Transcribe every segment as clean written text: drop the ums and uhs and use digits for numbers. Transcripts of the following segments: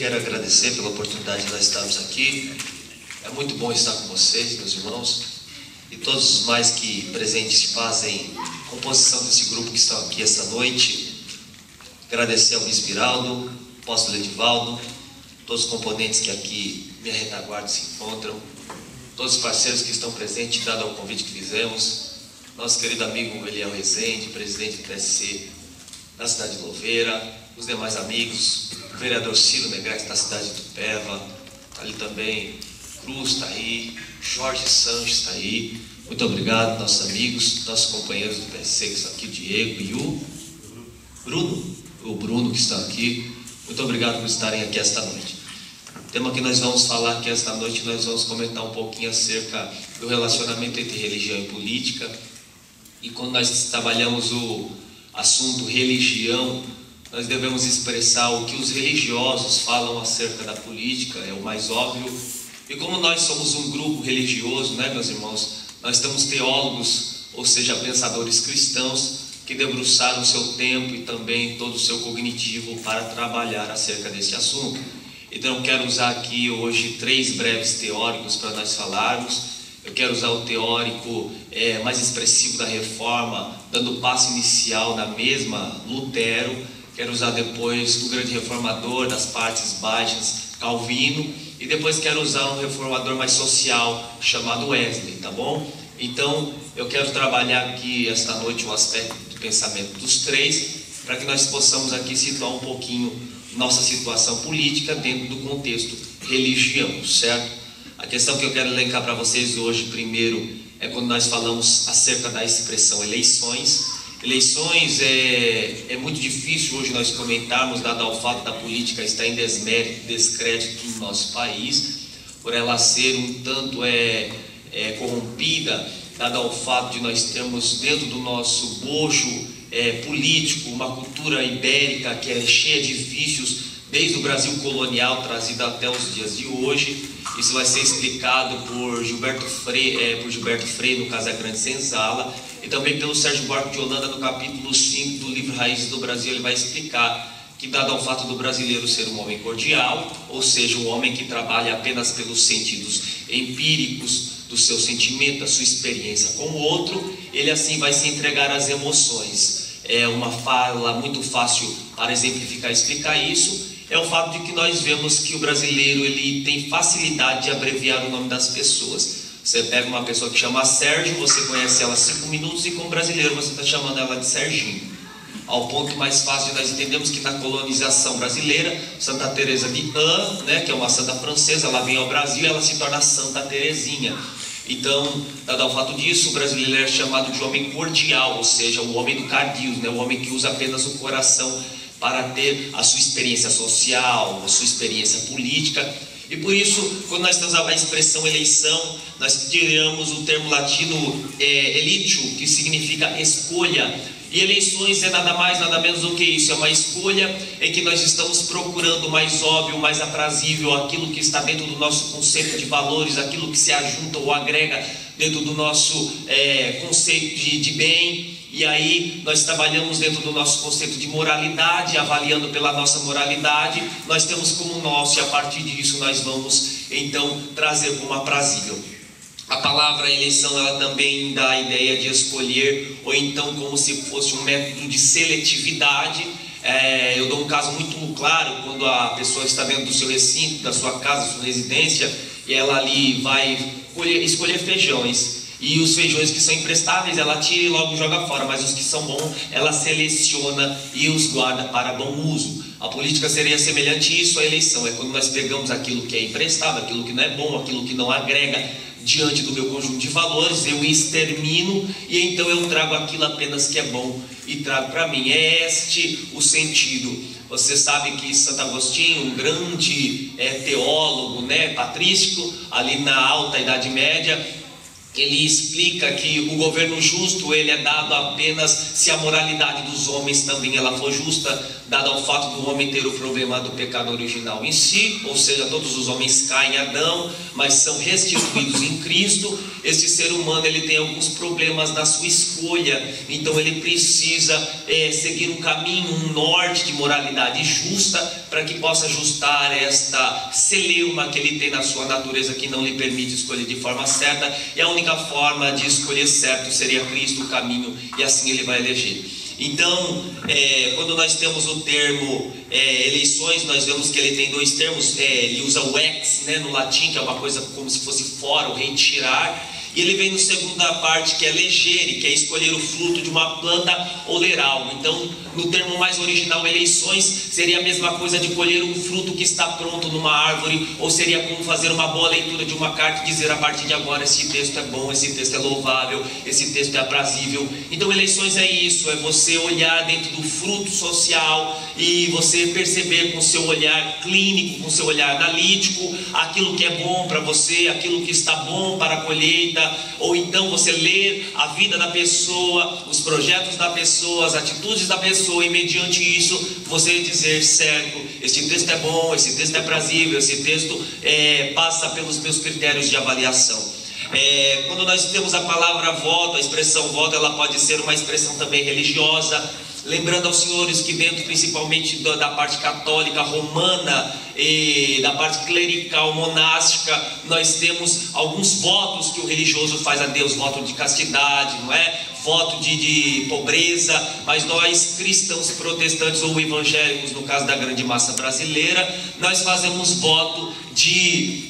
quero agradecer pela oportunidade de nós estarmos aqui. É muito bom estar com vocês, meus irmãos, e todos os mais que presentes fazem composição desse grupo que estão aqui esta noite. Agradecer ao Bispo Iraldo, apóstolo Edivaldo, todos os componentes que aqui minha retaguarda se encontram, todos os parceiros que estão presentes, dado ao convite que fizemos, nosso querido amigo Eliel Rezende, presidente do TSC da cidade de Louveira, os demais amigos, o vereador Ciro Negrete da cidade de Tupéva, ali também Cruz está aí, Jorge Sanches está aí. Muito obrigado, nossos amigos, nossos companheiros do TSC que estão aqui, o Diego e o Bruno que estão aqui. Muito obrigado por estarem aqui esta noite. O tema que nós vamos falar aqui esta noite, nós vamos comentar um pouquinho acerca do relacionamento entre religião e política. E quando nós trabalhamos o assunto religião, nós devemos expressar o que os religiosos falam acerca da política, é o mais óbvio. E como nós somos um grupo religioso, né, meus irmãos, nós temos teólogos, ou seja, pensadores cristãos, que debruçaram o seu tempo e também todo o seu cognitivo para trabalhar acerca desse assunto. Então eu quero usar aqui hoje 3 breves teóricos para nós falarmos. Eu quero usar o teórico mais expressivo da Reforma, dando o passo inicial na mesma, Lutero. Quero usar depois o grande reformador das partes baixas, Calvino. E depois quero usar um reformador mais social, chamado Wesley, tá bom? Então, eu quero trabalhar aqui esta noite o aspecto do pensamento dos 3, para que nós possamos aqui situar um pouquinho nossa situação política dentro do contexto religião, certo? A questão que eu quero elencar para vocês hoje, primeiro, é quando nós falamos acerca da expressão eleições. Eleições é muito difícil hoje nós comentarmos, dado ao fato da política estar em desmérito, descrédito no nosso país, por ela ser um tanto corrompida, dado ao fato de nós termos dentro do nosso bojo político uma cultura ibérica que é cheia de vícios, desde o Brasil colonial trazido até os dias de hoje. Isso vai ser explicado por Gilberto Frey no Casa Grande Senzala, e também pelo Sérgio Buarque de Holanda no capítulo 5 do livro Raízes do Brasil. Ele vai explicar que, dado ao fato do brasileiro ser um homem cordial, ou seja, um homem que trabalha apenas pelos sentidos empíricos do seu sentimento, da sua experiência com o outro, ele assim vai se entregar às emoções. É uma fala muito fácil para exemplificar e explicar isso. É o fato de que nós vemos que o brasileiro ele tem facilidade de abreviar o nome das pessoas. Você pega uma pessoa que chama Sérgio, você conhece ela 5 minutos, e como brasileiro você está chamando ela de Serginho. Ao ponto mais fácil de nós entendemos que na colonização brasileira, Santa Teresa de An, né, que é uma santa francesa, ela vem ao Brasil e ela se torna Santa Teresinha. Então, dado ao fato disso, o brasileiro é chamado de homem cordial, ou seja, o homem do cardios, né, o homem que usa apenas o coração para ter a sua experiência social, a sua experiência política. E por isso, quando nós temos a expressão eleição, nós tiramos o termo latino elitio, que significa escolha. E eleições é nada mais, nada menos do que isso. É uma escolha em que nós estamos procurando o mais óbvio, o mais aprazível, aquilo que está dentro do nosso conceito de valores, aquilo que se ajunta ou agrega dentro do nosso conceito de bem. E aí nós trabalhamos dentro do nosso conceito de moralidade, avaliando pela nossa moralidade, nós temos como nosso, e a partir disso nós vamos então trazer como aprazível. A palavra eleição, ela também dá a ideia de escolher, ou então como se fosse um método de seletividade. Eu dou um caso muito claro, quando a pessoa está dentro do seu recinto, da sua casa, da sua residência, e ela ali vai escolher feijões. E os feijões que são imprestáveis, ela tira e logo joga fora, mas os que são bons, ela seleciona e os guarda para bom uso. A política seria semelhante a isso, a eleição. É quando nós pegamos aquilo que é imprestável, aquilo que não é bom, aquilo que não agrega diante do meu conjunto de valores, eu extermino e então eu trago aquilo apenas que é bom e trago para mim. É este o sentido. Você sabe que Santo Agostinho, um grande teólogo, patrístico, ali na Alta Idade Média, ele explica que o governo justo ele é dado apenas se a moralidade dos homens também ela for justa, dado ao fato do homem ter o problema do pecado original em si, ou seja, todos os homens caem em Adão, mas são restituídos em Cristo. Esse ser humano ele tem alguns problemas na sua escolha, então ele precisa seguir um caminho, um norte de moralidade justa, para que possa ajustar esta celeuma que ele tem na sua natureza, que não lhe permite escolher de forma certa, e a única forma de escolher certo seria Cristo, o caminho, e assim ele vai eleger. Então, quando nós temos o termo eleições, nós vemos que ele tem dois termos, ele usa o ex, né, no latim, que é uma coisa como se fosse fora, ou retirar, e ele vem no segunda parte, que é legere, que é escolher o fruto de uma planta ou ler algo. Então, no termo mais original, eleições, seria a mesma coisa de colher um fruto que está pronto numa árvore, ou seria como fazer uma boa leitura de uma carta e dizer a partir de agora esse texto é bom, esse texto é louvável, esse texto é aprazível. Então, eleições é isso, é você olhar dentro do fruto social e você perceber com seu olhar clínico, com seu olhar analítico, aquilo que é bom para você, aquilo que está bom para a colheita, ou então você ler a vida da pessoa, os projetos da pessoa, as atitudes da pessoa, e mediante isso você dizer certo, esse texto é bom, esse texto é prazível, esse texto passa pelos meus critérios de avaliação. Quando nós temos a palavra voto, a expressão voto, ela pode ser uma expressão também religiosa, lembrando aos senhores que dentro principalmente da parte católica romana e da parte clerical monástica, nós temos alguns votos que o religioso faz a Deus, voto de castidade, não é? Voto de pobreza, mas nós cristãos protestantes ou evangélicos, no caso da grande massa brasileira, nós fazemos voto de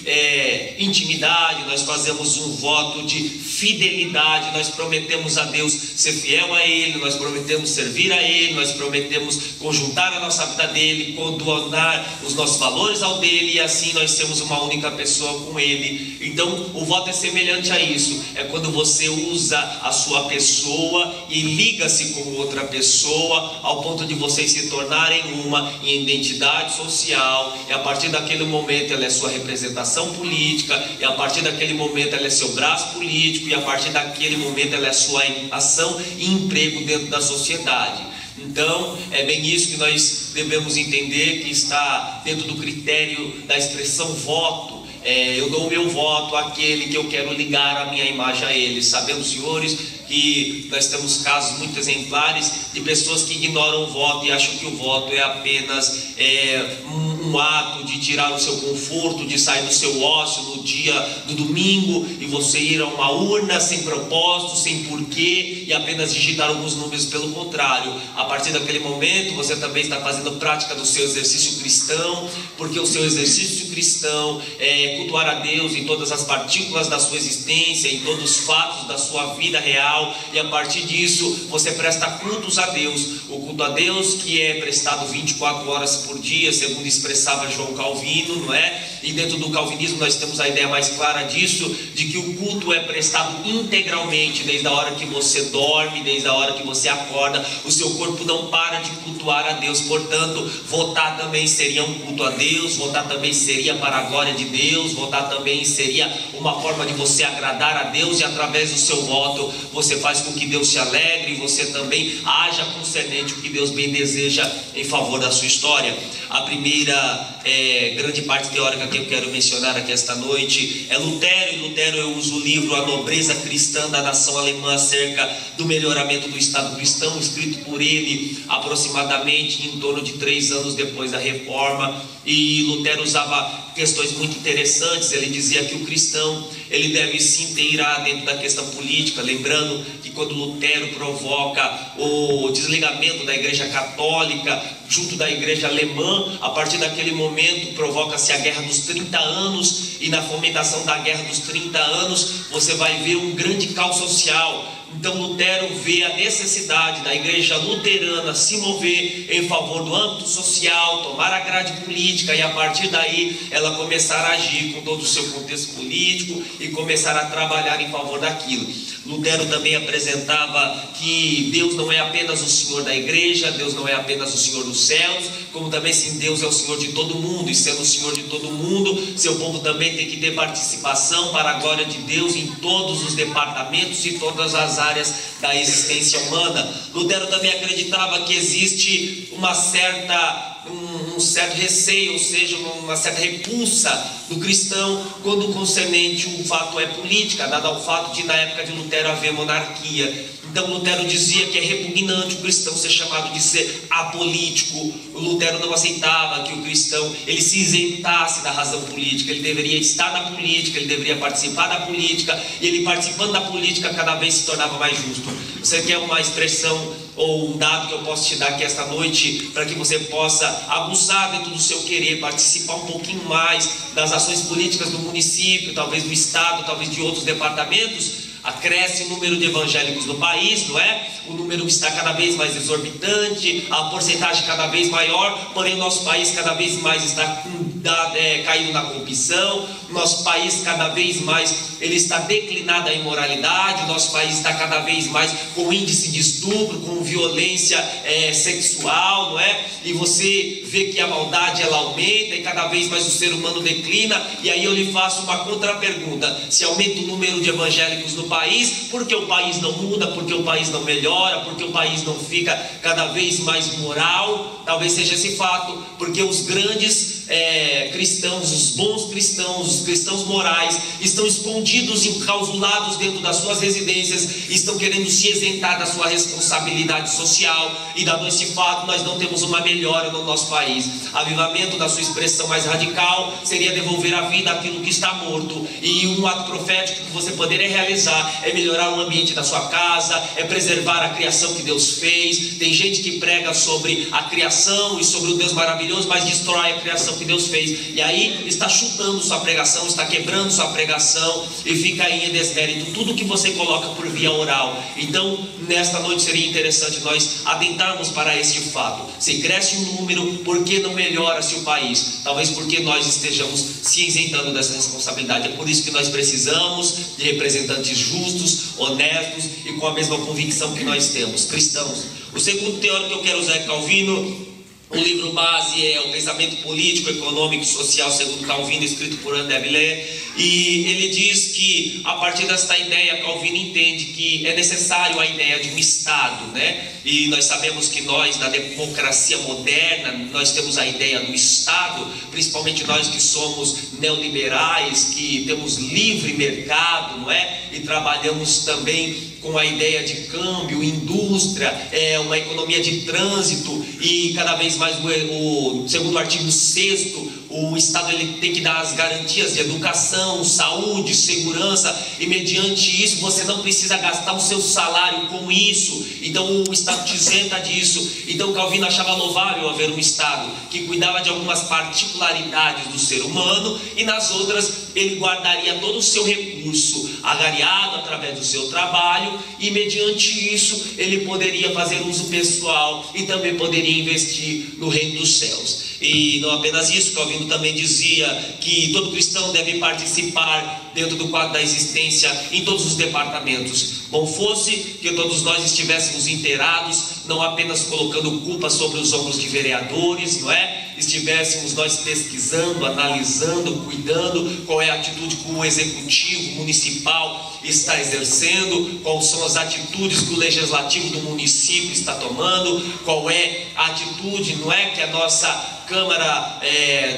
intimidade, nós fazemos um voto de fidelidade, nós prometemos a Deus ser fiel a Ele, nós prometemos servir a Ele, nós prometemos conjuntar a nossa vida dEle, condonar os nossos valores ao dEle, e assim nós temos uma única pessoa com Ele. Então o voto é semelhante a isso, é quando você usa a sua pessoa e liga-se com outra pessoa, ao ponto de vocês se tornarem uma em identidade social, e a partir daquele momento ela é sua representação política, e a partir daquele momento ela é seu braço político, e a partir daquele momento ela é sua ação e emprego dentro da sociedade. Então é bem isso que nós devemos entender, que está dentro do critério da expressão voto. Eu dou o meu voto àquele que eu quero ligar a minha imagem a ele. Sabemos, senhores, que nós temos casos muito exemplares de pessoas que ignoram o voto e acham que o voto é apenas um ato de tirar o seu conforto, de sair do seu ócio no dia do domingo e você ir a uma urna sem propósito, sem porquê, e apenas digitar alguns números. Pelo contrário, a partir daquele momento você também está fazendo prática do seu exercício cristão, porque o seu exercício cristão é cultuar a Deus em todas as partículas da sua existência, em todos os fatos da sua vida real, e a partir disso você presta cultos a Deus, o culto a Deus que é prestado 24 horas por dia, segundo expressava João Calvino, não é? E dentro do calvinismo nós temos a ideia mais clara disso, de que o culto é prestado integralmente, desde a hora que você dorme, desde a hora que você acorda, o seu corpo não para de cultuar a Deus. Portanto, votar também seria um culto a Deus, votar também seria para a glória de Deus, votar também seria uma forma de você agradar a Deus, e através do seu voto você faz com que Deus se alegre, e você também haja concernente o que Deus bem deseja em favor da sua história. A primeira grande parte teórica que eu quero mencionar aqui esta noite é Lutero. E Lutero, eu uso o livro A Nobreza Cristã da Nação Alemã, acerca do melhoramento do Estado cristão, escrito por ele aproximadamente em torno de 3 anos depois da Reforma. E Lutero usava questões muito interessantes. Ele dizia que o cristão ele deve se inteirar dentro da questão política, lembrando que quando Lutero provoca o desligamento da Igreja Católica junto da Igreja Alemã, a partir daquele momento provoca-se a Guerra dos 30 anos, e na fomentação da Guerra dos 30 anos você vai ver um grande caos social. Então Lutero vê a necessidade da igreja luterana se mover em favor do âmbito social, tomar a grade política e a partir daí ela começar a agir com todo o seu contexto político e começar a trabalhar em favor daquilo. Lutero também apresentava que Deus não é apenas o Senhor da igreja, Deus não é apenas o Senhor dos céus, como também sim, Deus é o Senhor de todo mundo, e sendo o Senhor de todo mundo, seu povo também tem que ter participação para a glória de Deus em todos os departamentos e todas as áreas da existência humana. Lutero também acreditava que existe um certo receio, ou seja, uma certa repulsa do cristão quando concernente o fato é política, dado ao fato de na época de Lutero haver monarquia. Então Lutero dizia que é repugnante o cristão ser chamado de ser apolítico. O Lutero não aceitava que o cristão ele se isentasse da razão política. Ele deveria estar na política, ele deveria participar da política, e ele participando da política cada vez se tornava mais justo. Você quer uma expressão ou um dado que eu posso te dar aqui esta noite, para que você possa aguçar dentro do seu querer, participar um pouquinho mais das ações políticas do município, talvez do estado, talvez de outros departamentos? Acresce o número de evangélicos no país, não é? O número está cada vez mais exorbitante, a porcentagem cada vez maior, porém o nosso país cada vez mais está caindo na corrupção, o nosso país cada vez mais ele está declinado à imoralidade, o nosso país está cada vez mais com índice de estupro, com violência sexual, não é? E você vê que a maldade ela aumenta e cada vez mais o ser humano declina. E aí eu lhe faço uma contrapergunta: se aumenta o número de evangélicos no país, por que o país não muda, por que o país não melhora, por que o país não fica cada vez mais moral? Talvez seja esse fato, porque os grandes cristãos, os bons cristãos, os cristãos morais estão escondidos, enclausulados dentro das suas residências, estão querendo se isentar da sua responsabilidade social, e dado esse fato nós não temos uma melhora no nosso país. Avivamento, na sua expressão mais radical, seria devolver a vida àquilo que está morto, e um ato profético que você poderia realizar é melhorar o ambiente da sua casa, é preservar a criação que Deus fez. Tem gente que prega sobre a criação e sobre o Deus maravilhoso, mas destrói a criação que Deus fez, e aí está chutando sua pregação, está quebrando sua pregação, e fica aí em desmérito tudo que você coloca por via oral. Então nesta noite seria interessante nós atentarmos para este fato: se cresce o número, por que não melhora-se o país? Talvez porque nós estejamos se isentando dessa responsabilidade. É por isso que nós precisamos de representantes justos, honestos e com a mesma convicção que nós temos, cristãos. O segundo teórico que eu quero usar é Calvino. O livro base é O Pensamento Político, Econômico e Social segundo Calvino, escrito por André Millet. E ele diz que a partir desta ideia Calvino entende que é necessário a ideia de um Estado, né? E nós sabemos que nós, na democracia moderna, nós temos a ideia do Estado, principalmente nós que somos neoliberais, que temos livre mercado, não é? E trabalhamos também com a ideia de câmbio, indústria, uma economia de trânsito, e cada vez mais segundo o artigo 6º, o Estado ele tem que dar as garantias de educação, saúde, segurança, e mediante isso você não precisa gastar o seu salário com isso. Então o Estado te isenta disso. Então Calvino achava louvável haver um Estado que cuidava de algumas particularidades do ser humano, e nas outras ele guardaria todo o seu recurso agariado através do seu trabalho, e mediante isso ele poderia fazer uso pessoal e também poderia investir no reino dos céus. E não apenas isso, Calvino também dizia que todo cristão deve participar dentro do quadro da existência em todos os departamentos. Bom fosse que todos nós estivéssemos inteirados, não apenas colocando culpa sobre os ombros de vereadores, não é? Estivéssemos nós pesquisando, analisando, cuidando qual é a atitude que o executivo municipal está exercendo, quais são as atitudes que o legislativo do município está tomando, qual é a atitude, não é, que a nossa Câmara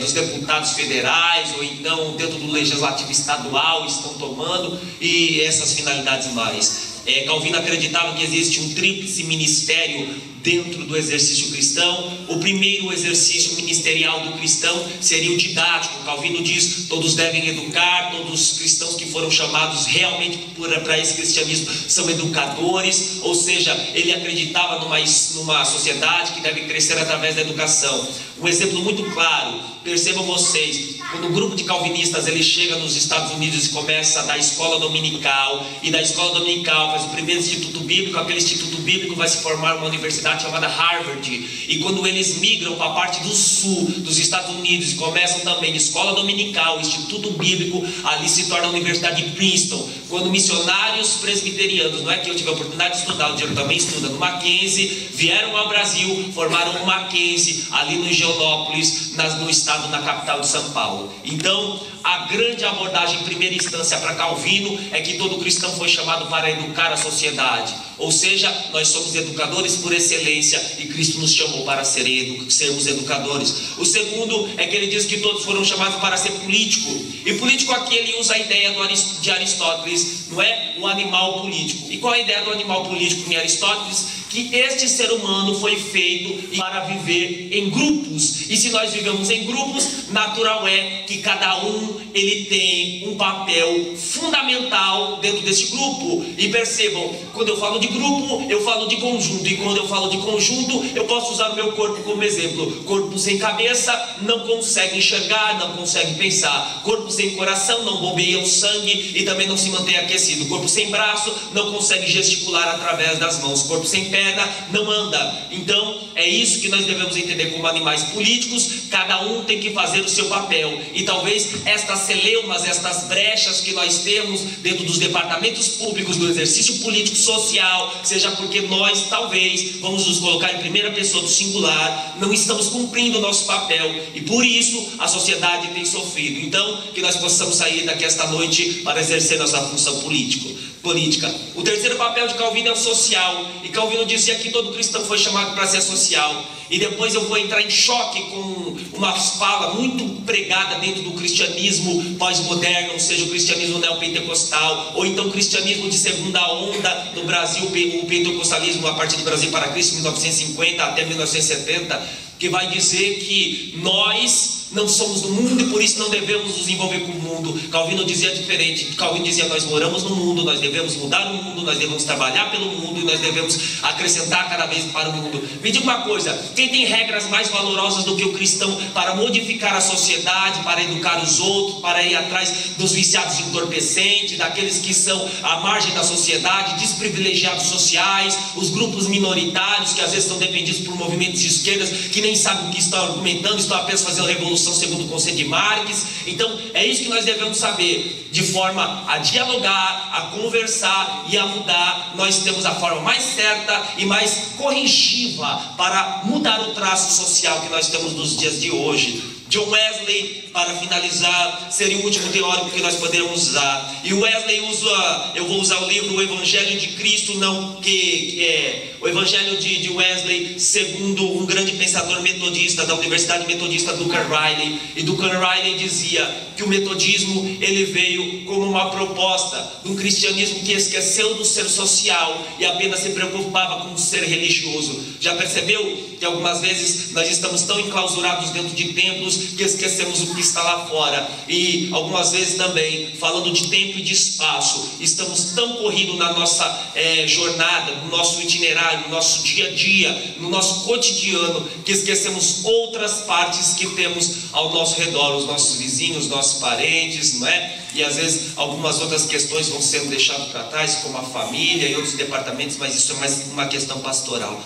dos Deputados Federais, ou então dentro do Legislativo Estadual estão tomando, e essas finalidades mais. Calvino acreditava que existe um tríplice ministério dentro do exercício cristão. O primeiro exercício ministerial do cristão seria o didático. Calvino diz: todos devem educar, todos os cristãos que foram chamados realmente para esse cristianismo são educadores, ou seja, ele acreditava numa sociedade que deve crescer através da educação. Um exemplo muito claro, percebam vocês, quando um grupo de calvinistas ele chega nos Estados Unidos e começa a dar escola dominical, e da escola dominical faz o primeiro instituto bíblico, aquele instituto bíblico vai se formar uma universidade chamada Harvard, e quando eles migram para a parte do sul dos Estados Unidos e começam também escola dominical, instituto bíblico, ali se torna a Universidade de Princeton. Quando missionários presbiterianos, não é que eu tive a oportunidade de estudar, o Diego também estuda, no Mackenzie, vieram ao Brasil, formaram o Mackenzie ali no Higienópolis, no estado, na capital de São Paulo. Então, a grande abordagem em primeira instância para Calvino é que todo cristão foi chamado para educar a sociedade. Ou seja, nós somos educadores por excelência e Cristo nos chamou para sermos educadores. O segundo é que ele diz que todos foram chamados para ser político. E político aqui ele usa a ideia de Aristóteles, não é? O animal político. E qual é a ideia do animal político em Aristóteles? Que este ser humano foi feito para viver em grupos. E se nós vivemos em grupos, natural é que cada um ele tem um papel fundamental dentro desse grupo. E percebam, quando eu falo de grupo, eu falo de conjunto. E quando eu falo de conjunto, eu posso usar o meu corpo como exemplo. Corpo sem cabeça não consegue enxergar, não consegue pensar. Corpo sem coração não bombeia o sangue e também não se mantém aquecido. Corpo sem braço não consegue gesticular através das mãos. Corpo sem perna não anda. Então é isso que nós devemos entender como animais políticos. Cada um tem que fazer o seu papel. E talvez estas celeumas, estas brechas que nós temos dentro dos departamentos públicos do exercício político social, seja porque nós talvez vamos nos colocar em primeira pessoa do singular, não estamos cumprindo o nosso papel e por isso a sociedade tem sofrido. Então que nós possamos sair daqui esta noite para exercer nossa função política. O terceiro papel de Calvino é o social, e Calvino dizia que todo cristão foi chamado para ser social. E depois eu vou entrar em choque com uma fala muito pregada dentro do cristianismo pós-moderno, ou seja, o cristianismo neopentecostal, ou então o cristianismo de segunda onda no Brasil, o pentecostalismo a partir do Brasil para Cristo, 1950 até 1970, que vai dizer que nós não somos do mundo e por isso não devemos nos envolver com o mundo. Calvino dizia diferente. Calvino dizia: nós moramos no mundo, nós devemos mudar o mundo, nós devemos trabalhar pelo mundo e nós devemos acrescentar cada vez para o mundo. Me diga uma coisa: quem tem regras mais valorosas do que o cristão para modificar a sociedade, para educar os outros, para ir atrás dos viciados entorpecentes, daqueles que são à margem da sociedade, desprivilegiados sociais, os grupos minoritários que às vezes estão defendidos por movimentos de esquerdas que nem sabem o que estão argumentando, estão apenas fazendo revolução segundo o conceito de Marx. Então é isso que nós devemos saber, de forma a dialogar, a conversar e a mudar. Nós temos a forma mais certa e mais corrigiva para mudar o traço social que nós temos nos dias de hoje. John Wesley, para finalizar, seria o último teórico que nós podemos usar. E Wesley usa, eu vou usar o livro O Evangelho de Cristo, não que é o Evangelho de Wesley, segundo um grande pensador metodista da Universidade Metodista, Duncan Riley. E Duncan Riley dizia que o metodismo ele veio como uma proposta de um cristianismo que esqueceu do ser social e apenas se preocupava com o ser religioso. Já percebeu que algumas vezes nós estamos tão enclausurados dentro de templos que esquecemos o que está lá fora? E algumas vezes também, falando de tempo e de espaço, estamos tão corridos na nossa jornada, no nosso itinerário, no nosso dia a dia, no nosso cotidiano, que esquecemos outras partes que temos ao nosso redor, os nossos vizinhos, nossos parentes, não é? E às vezes algumas outras questões vão sendo deixadas para trás, como a família e outros departamentos, mas isso é mais uma questão pastoral.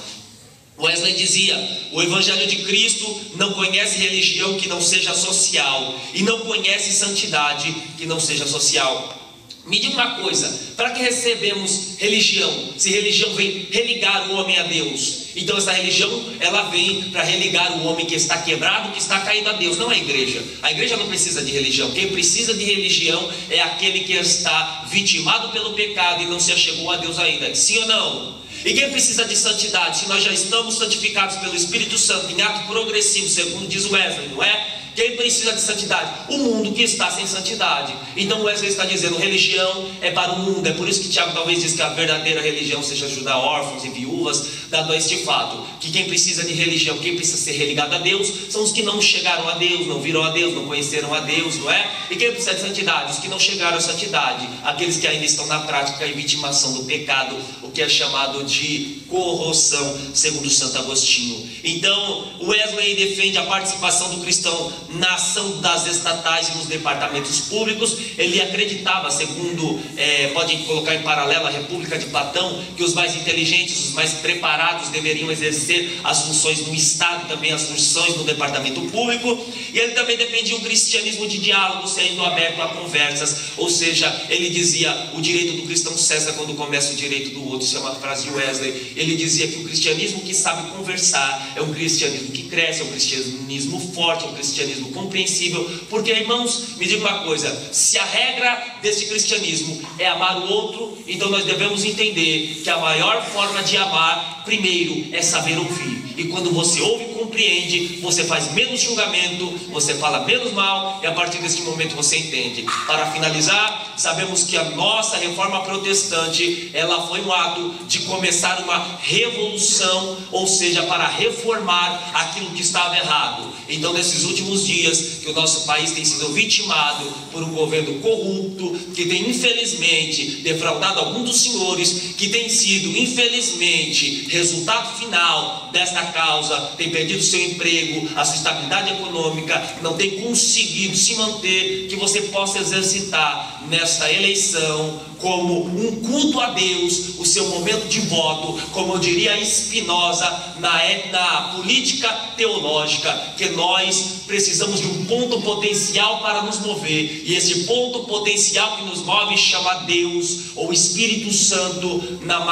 Wesley dizia: o Evangelho de Cristo não conhece religião que não seja social, e não conhece santidade que não seja social. Me diga uma coisa: para que recebemos religião, se religião vem religar o homem a Deus? Então essa religião, ela vem para religar o homem que está quebrado, que está caído a Deus, não a igreja. A igreja não precisa de religião. Quem precisa de religião é aquele que está vitimado pelo pecado e não se achegou a Deus ainda. Sim ou não? E quem precisa de santidade? Se nós já estamos santificados pelo Espírito Santo em ato progressivo, segundo diz Wesley, não é? Quem precisa de santidade? O mundo que está sem santidade. Então Wesley está dizendo: religião é para o mundo. É por isso que Tiago talvez diz que a verdadeira religião seja ajudar órfãos e viúvas, dado a este fato, que quem precisa de religião, quem precisa ser religado a Deus, são os que não chegaram a Deus, não viram a Deus, não conheceram a Deus, não é? E quem precisa de santidade? Os que não chegaram à santidade, aqueles que ainda estão na prática e vitimação do pecado, o que é chamado de corrupção, segundo Santo Agostinho. Então Wesley defende a participação do cristão na ação das estatais e nos departamentos públicos. Ele acreditava, segundo, pode colocar em paralelo a República de Platão, que os mais inteligentes, os mais preparados deveriam exercer as funções no Estado e também as funções no departamento público. E ele também defendia um cristianismo de diálogo, sendo aberto a conversas, ou seja, ele dizia: o direito do cristão cessa quando começa o direito do outro. Isso é uma frase de Wesley. Ele dizia que o cristianismo que sabe conversar é um cristianismo que cresce, é um cristianismo forte, é um cristianismo compreensível. Porque, irmãos, me diga uma coisa: se a regra deste cristianismo é amar o outro, então nós devemos entender que a maior forma de amar, primeiro, é saber ouvir. E quando você ouve e compreende, você faz menos julgamento, você fala menos mal, e a partir desse momento você entende. Para finalizar, sabemos que a nossa reforma protestante, ela foi um ato de começar uma revolução, ou seja, para reformar aquilo que estava errado. Então, nesses últimos dias, que o nosso país tem sido vitimado por um governo corrupto, que tem infelizmente defraudado alguns dos senhores, que tem sido infelizmente resultado final desta causa, tem perdido seu emprego, a sua estabilidade econômica, não tem conseguido se manter, que você possa exercitar nesta eleição como um culto a Deus, o seu momento de voto, como eu diria Spinoza, na política teológica, que nós precisamos de um ponto potencial para nos mover, e esse ponto potencial que nos move chama Deus, ou Espírito Santo, na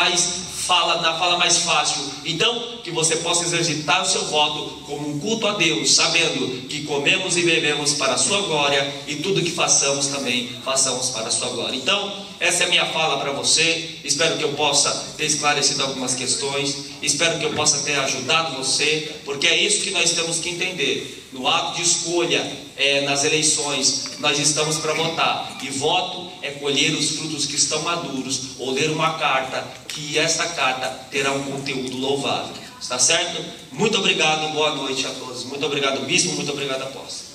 fala mais fácil. Então, que você possa exercitar o seu voto como um culto a Deus, sabendo que comemos e bebemos para a sua glória, e tudo que façamos também façamos para a sua glória. Então, essa é a minha fala para você. Espero que eu possa ter esclarecido algumas questões, espero que eu possa ter ajudado você, porque é isso que nós temos que entender. No ato de escolha, nas eleições, nós estamos para votar, e voto é colher os frutos que estão maduros, ou ler uma carta, que esta carta terá um conteúdo louvável. Está certo? Muito obrigado, boa noite a todos. Muito obrigado, bispo, muito obrigado, apóstolo.